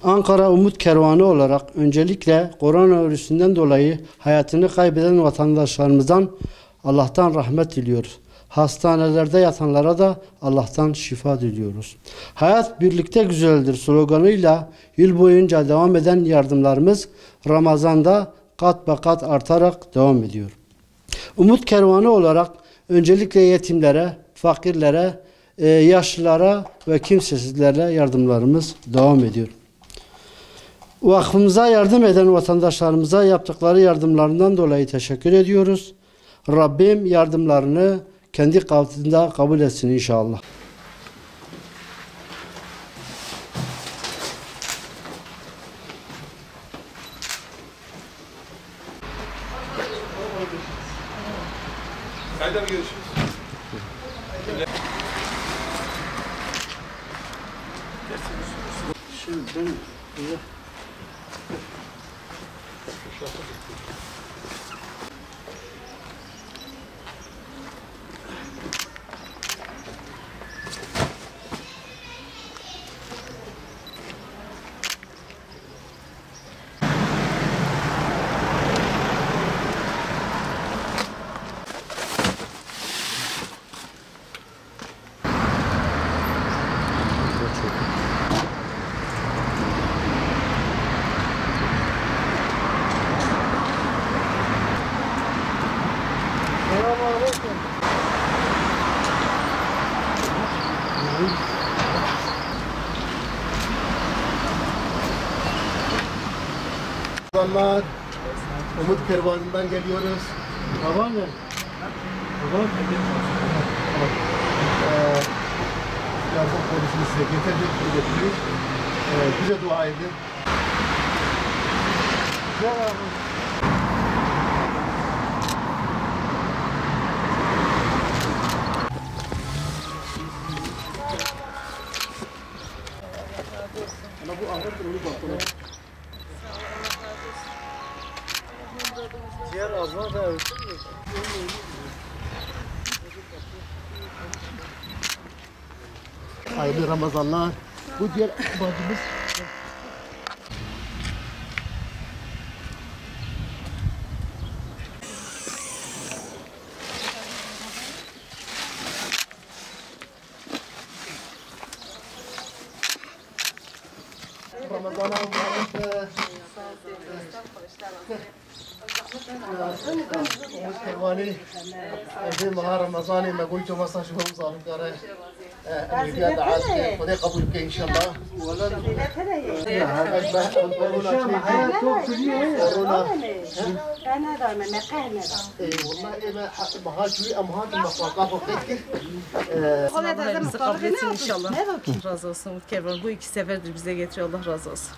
Ankara Umut Kervanı olarak öncelikle koronavirüsünden dolayı hayatını kaybeden vatandaşlarımızdan Allah'tan rahmet diliyoruz. Hastanelerde yatanlara da Allah'tan şifa diliyoruz. Hayat birlikte güzeldir sloganıyla yıl boyunca devam eden yardımlarımız Ramazan'da kat be kat artarak devam ediyor. Umut Kervanı olarak öncelikle yetimlere, fakirlere, yaşlılara ve kimsesizlere yardımlarımız devam ediyor. Vakfımıza yardım eden vatandaşlarımıza yaptıkları yardımlarından dolayı teşekkür ediyoruz. Rabbim yardımlarını kendi katında kabul etsin inşallah. Kayda mı görüşürüz? Şimdi benim Merhabalar. Umut Kervanı'ndan geliyoruz. Baba ne? Baba Yardım polisini size getirdik. Bize dua edin. Ana bu ağırdır onu bak. diğer azma da Hayırlı Ramazanlar. Bu diğer bacımız. Ramazan'a mübarek. Umut Kervanı. Evde mahar Ramazan'ı megoy çomasa şu muzafir kare. الرجال عاد خذي قبولك ان شاء الله ولا Allah bizi kabul etsin inşallah. Razı olsun Umut Kervan. Bu 2 seferdir bize getiriyor. Allah razı olsun.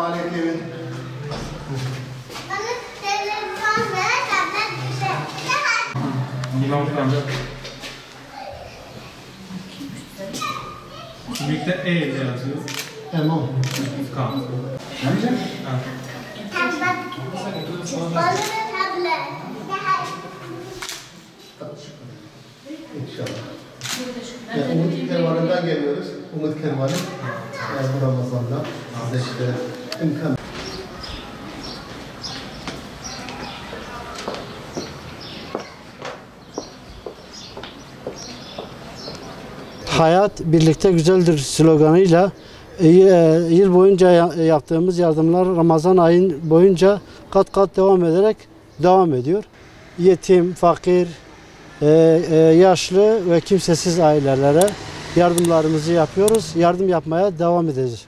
Aleyküm. İmam amca. Büyükte E ile yazıyor. Tamam. Kan. İnşallah. Umut Kervanı'ndan geliyoruz. Umut Kervanı. Bu Ramazan'da size işte imkan. hayat birlikte güzeldir sloganıyla yıl boyunca yaptığımız yardımlar Ramazan ayın boyunca kat kat devam ediyor. Yetim, fakir, yaşlı ve kimsesiz ailelere yardımlarımızı yapıyoruz. Yardım yapmaya devam edeceğiz.